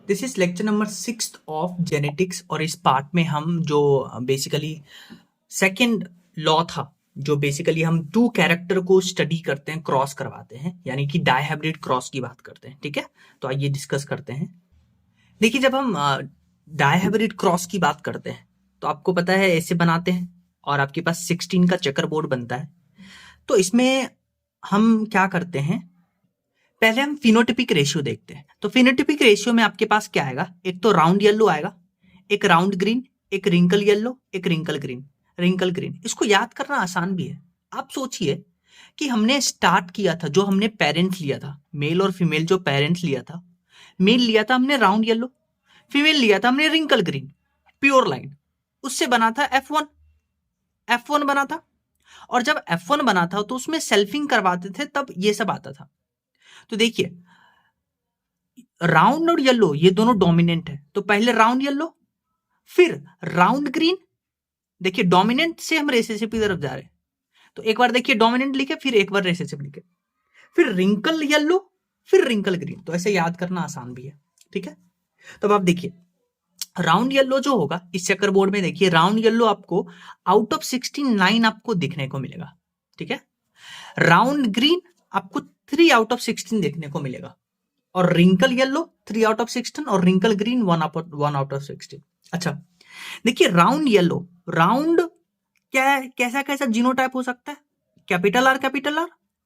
This is lecture number 6 of genetics और इस part में हम जो बेसिकली सेकंड लॉ था, जो बेसिकली हम टू कैरेक्टर को स्टडी करते हैं, क्रॉस करवाते हैं, यानी कि डायहाइब्रिड क्रॉस की बात करते हैं। ठीक है, तो आइए डिस्कस करते हैं। देखिए, जब हम डायहाइब्रिड क्रॉस की बात करते हैं तो आपको पता है ऐसे बनाते हैं और आपके पास 16 का चेकर बोर्ड बनता है। तो इसमें हम क्या करते हैं, पहले हम फिनोटिपिक रेशियो देखते हैं। तो फिनोटिपिक रेशियो में आपके पास क्या आएगा, एक तो राउंड येलो आएगा, एक राउंड ग्रीन, एक रिंकल येलो, एक रिंकल ग्रीन। रिंकल ग्रीन इसको याद करना आसान भी है। आप सोचिए कि हमने स्टार्ट किया था, जो हमने पेरेंट्स लिया था, मेल और फीमेल जो पेरेंट्स लिया था, मेल लिया था हमने राउंड येलो, फीमेल लिया था हमने रिंकल ग्रीन, प्योर लाइन। उससे बना था F1, F1 बना था। और जब F1 बना था तो उसमें सेल्फिंग करवाते थे, तब ये सब आता था। तो देखिए, राउंड और येलो ये दोनों डोमिनेंट है, तो पहले राउंड येलो फिर राउंड ग्रीन। देखिए, डोमिनेंट से हम रेसेसिव की तरफ जा रहे हैं, तो एक बार देखिए डोमिनेंट लिखे, फिर एक बार रेसेसिव लिखे, फिर रिंकल येलो, फिर रिंकल ग्रीन। तो ऐसे याद करना आसान भी है। ठीक है, तो अब आप देखिए राउंड येलो जो होगा इस चेकर बोर्ड में, देखिए राउंड येलो आपको आउट ऑफ 69 आपको दिखने को मिलेगा। ठीक है, राउंड ग्रीन आपको 3 आउट ऑफ 16 देखने को मिलेगा, और रिंकल येलो 3 आउट ऑफ 16 और रिंकल ग्रीन 1 आउट ऑफ 16। अच्छा, देखिए राउंड येलो, राउंड क्या कैसा कैसा जीनोटाइप हो सकता है, कैपिटल आर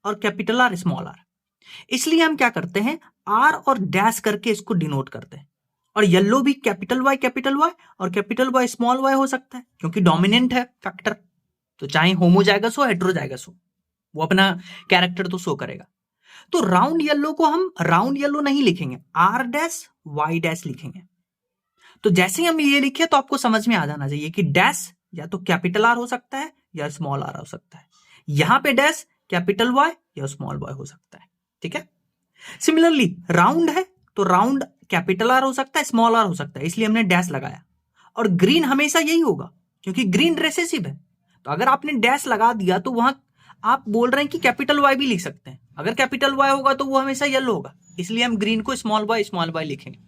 और कैपिटल आर स्मॉल आर। इसलिए हम क्या करते हैं, आर और डैश करके इसको डिनोट करते हैं। और येलो भी कैपिटल वाई और कैपिटल वाई स्मॉल वाई हो सकता है, क्योंकि डोमिनेंट है फैक्टर। तो चाहे होमोजाइगस हो हेटेरोजाइगस हो, वो अपना कैरेक्टर तो शो करेगा। तो राउंड येलो को हम राउंड येलो नहीं लिखेंगे, आर डैश वाई डैश लिखेंगे। तो जैसे ही हम ये लिखे तो आपको समझ में आ जाना चाहिए कि डैश या तो कैपिटल आर हो सकता है या स्मॉल आर हो सकता है। यहां पे डैश कैपिटल वाई या स्मॉल वाई हो सकता है। ठीक है, सिमिलरली राउंड है तो राउंड कैपिटल आर हो सकता है, स्मॉल आर हो सकता है, इसलिए हमने डैश लगाया। और ग्रीन हमेशा यही होगा, क्योंकि ग्रीन रेसेसिव है। तो अगर आपने डैश लगा दिया तो वहां आप बोल रहे हैं कि कैपिटल वाई भी लिख सकते हैं। अगर कैपिटल वाई होगा तो वो हमेशा येलो होगा, इसलिए हम ग्रीन को स्मॉल वाई लिखेंगे।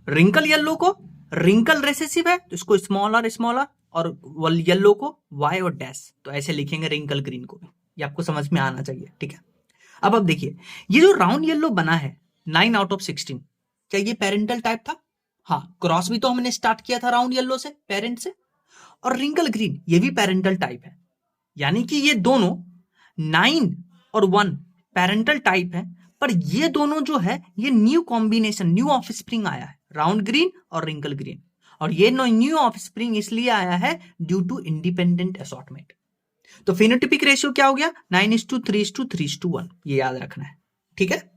रिंकल येलो को, रिंकल रेसेसिव है तो इसको स्मॉल आर और येलो को वाई और डैश, तो ऐसे लिखेंगे रिंकल ग्रीन को भी। ये आपको समझ में आना चाहिए। ठीक है, अब आप देखिए ये जो राउंड येलो बना है 9 आउट ऑफ 16, क्या ये पेरेंटल टाइप था? हाँ, क्रॉस भी तो हमने स्टार्ट किया था राउंड येलो से, पेरेंट से। और रिंकल ग्रीन ये भी पेरेंटल टाइप है, यानी कि ये दोनों 9 और 1 पेरेंटल टाइप है। पर ये दोनों जो है ये न्यू कॉम्बिनेशन, न्यू ऑफस्प्रिंग आया है, राउंड ग्रीन और रिंकल ग्रीन। और ये न्यू ऑफस्प्रिंग इसलिए आया है ड्यू टू इंडिपेंडेंट असॉर्टमेंट। तो फिनोटिपिक रेशियो क्या हो गया, 9:3:3:1, ये याद रखना है। ठीक है,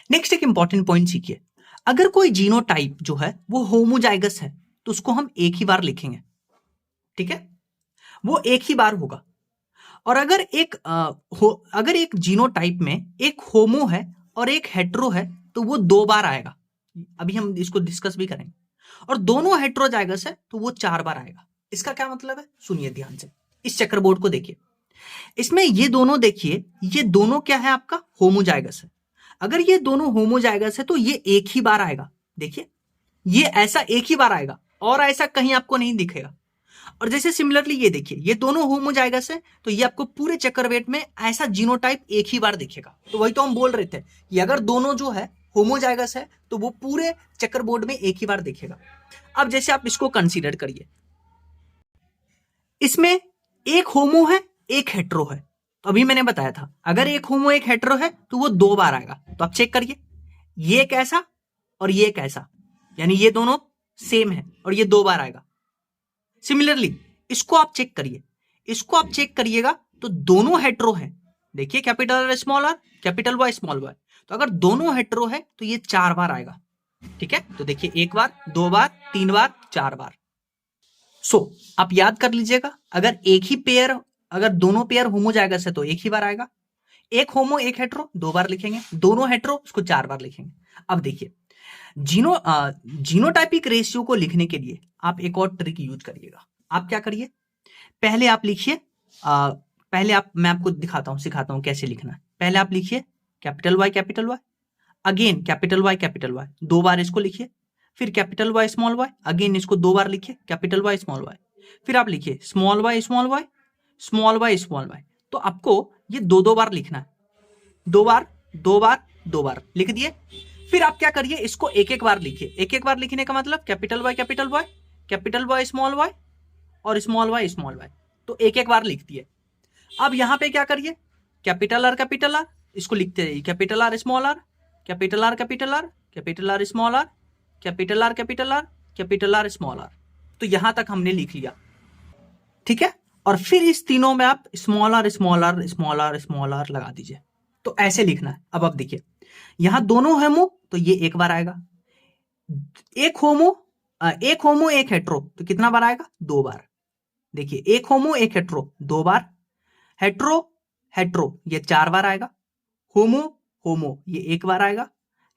नेक्स्ट एक इंपॉर्टेंट पॉइंट सीखिए। अगर कोई जीनोटाइप जो है वो होमोजाइगस है तो उसको हम एक ही बार लिखेंगे। ठीक है, वो एक ही बार होगा। और अगर एक जीनोटाइप में एक होमो है और एक हेट्रो है तो वो 2 बार आएगा। अभी हम इसको डिस्कस भी करेंगे। और दोनों हेट्रोजाइगस है तो वो 4 बार आएगा। इसका क्या मतलब है, सुनिए ध्यान से, इस चेकर बोर्ड को देखिए। इसमें ये दोनों देखिए, ये दोनों क्या है, आपका होमोजाइगस है। अगर ये दोनों होमोजाइगस है तो ये एक ही बार आएगा। देखिए, ये ऐसा एक ही बार आएगा और ऐसा कहीं आपको नहीं दिखेगा। और जैसे सिमिलरली ये देखिए, ये दोनों होमोजाइगस है तो ये आपको पूरे चक्रवेट में ऐसा जीनोटाइप एक ही बार दिखेगा। तो वही तो हम बोल रहे थे कि अगर दोनों जो है होमोजाइगस है तो वो पूरे चक्रबोर्ड में एक ही बार दिखेगा। अब जैसे आप इसको कंसीडर करिए, इसमें एक होमो है एक हेट्रो है। तो अभी मैंने बताया था अगर एक होमो एक हेट्रो है तो वो 2 बार आएगा। तो आप चेक करिए, ये कैसा और ये कैसा, यानी ये दोनों सेम है और ये 2 बार आएगा। सिमिलरली इसको आप चेक करिए, इसको आप चेक करिएगा तो दोनों हेट्रो है। देखिए capital r small r, capital y small y. तो अगर दोनों हेट्रो है तो ये 4 बार आएगा। ठीक है, तो देखिए 1 बार 2 बार 3 बार 4 बार। आप याद कर लीजिएगा, अगर एक ही पेयर, अगर दोनों पेयर होमोजाइगस है तो एक ही बार आएगा। एक होमो एक हेट्रो 2 बार लिखेंगे, दोनों हेट्रो उसको 4 बार लिखेंगे। अब देखिए जीनोटाइपिक रेशियो को लिखने के लिए आप एक और ट्रिक यूज करिएगा। आप क्या करिए, पहले आप लिखिए, मैं आपको सिखाता हूं कैसे लिखना है। पहले आप लिखिए capital y, again capital y, 2 बार इसको लिखिए, फिर capital y small y, again इसको 2 बार लिखिए, कैपिटल वाई स्मॉल वाई, फिर आप लिखिए small y small y, small y small y. तो आपको ये 2 बार लिखना है, 2 बार 2 बार 2 बार लिख दिए। फिर आप क्या करिए, इसको एक एक बार लिखिए। एक एक बार लिखने का मतलब कैपिटल वाई स्मॉल वाई और स्मॉल वाई, तो एक एक बार लिख दिए। अब यहां पे क्या करिए, कैपिटल आर इसको लिखते रहिए, capital r small r, capital r capital r, capital r small r, capital r capital r, capital r small r. तो यहां तक हमने लिख लिया, ठीक है। और फिर इस तीनों में आप small r small r small r small r लगा दीजिए। तो ऐसे लिखना है। अब आप देखिए, यहां दोनों होमो तो ये एक बार आएगा, एक होमो एक हेट्रो तो कितना बार आएगा, 2 बार। देखिए एक होमो एक हेट्रो 2 बार, हेट्रो हेट्रो ये 4 बार आएगा, होमो होमो ये 1 बार आएगा,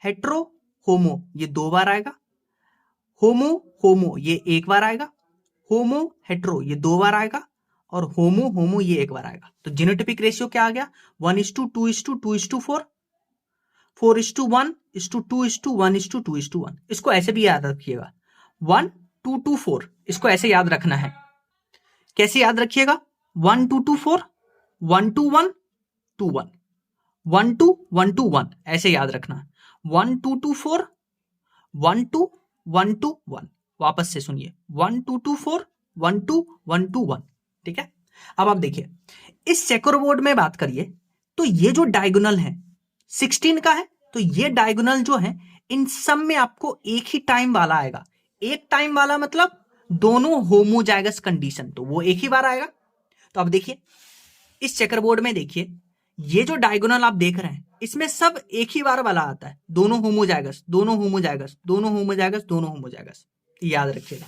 हेट्रो होमो ये 2 बार आएगा, होमो होमो ये 1 बार आएगा, होमो हेट्रो ये 2 बार आएगा, और होमो होमो ये 1 बार आएगा। तो जीनोटाइपिक रेशियो क्या आ गया, 1:2:2:4, 4:1:2:1:1। इसको ऐसे भी याद रखिएगा, 1:2:4, इसको ऐसे याद रखना है। कैसे याद रखिएगा, 1:2:4, 1:1:2:1, 1:1:2:1 ऐसे याद रखना है। 1:2:4, 1:1:2:1। वापस से सुनिए, 1:2:4, 1:1:2:1, ठीक है। अब आप देखिए, इस चेकरबोर्ड में बात करिए तो ये जो डायगोनल है 16 का है, तो ये डायगोनल जो है इन सब में आपको एक ही टाइम वाला आएगा। एक टाइम वाला मतलब दोनों होमोजाइगस कंडीशन, तो वो एक ही बार आएगा। तो अब देखिए इस चेकरबोर्ड में, देखिए ये जो डायगोनल आप देख रहे हैं इसमें सब एक ही बार वाला आता है, दोनों होमोजाइगस, दोनों होमोजाइगस, दोनों होमोजाइगस, दोनों होमोजाइगस, याद रखिएगा।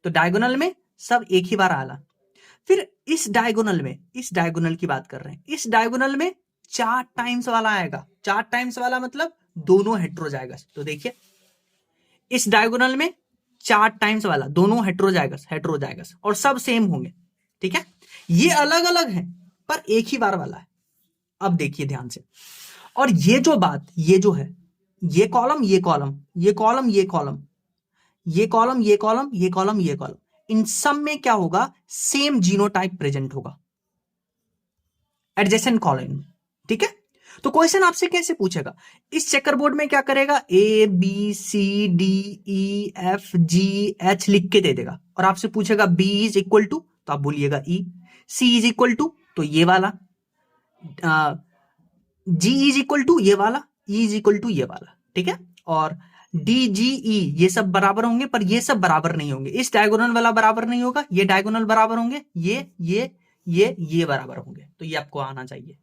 तो डायगोनल में सब एक ही बार आला। फिर इस डायगोनल में, इस डायगोनल की बात कर रहे हैं, इस डायगोनल में 4 टाइम्स वाला आएगा। 4 टाइम्स वाला मतलब दोनों हेट्रोजाइगस। तो देखिए इस डायगोनल में 4 टाइम्स वाला, दोनों हेट्रोजाइगस और सब सेम होंगे, ठीक है। ये अलग अलग है पर एक ही बार वाला है। अब देखिए ध्यान से, और ये जो बात, ये जो है, ये कॉलम ये कॉलम, ये कॉलम ये कॉलम, ये कॉलम ये कॉलम, ये कॉलम ये कॉलम, इन सब में क्या होगा, सेम जीनोटाइप प्रेजेंट होगा एडजेसेंट कॉलम, ठीक है। तो क्वेश्चन आपसे कैसे पूछेगा, इस चेकरबोर्ड में क्या करेगा, a b c d e f g h लिख के दे देगा, और आपसे पूछेगा बी इज इक्वल टू, तो आप बोलिएगा ई, सी इज इक्वल टू तो ये वाला, जी इज इक्वल टू ये वाला, ई इज इक्वल टू ये वाला, ठीक है। और डी जी ई ये सब बराबर होंगे, पर ये सब बराबर नहीं होंगे। इस डायगोनल वाला बराबर नहीं होगा, ये डायगोनल बराबर होंगे, ये बराबर होंगे। तो ये आपको आना चाहिए।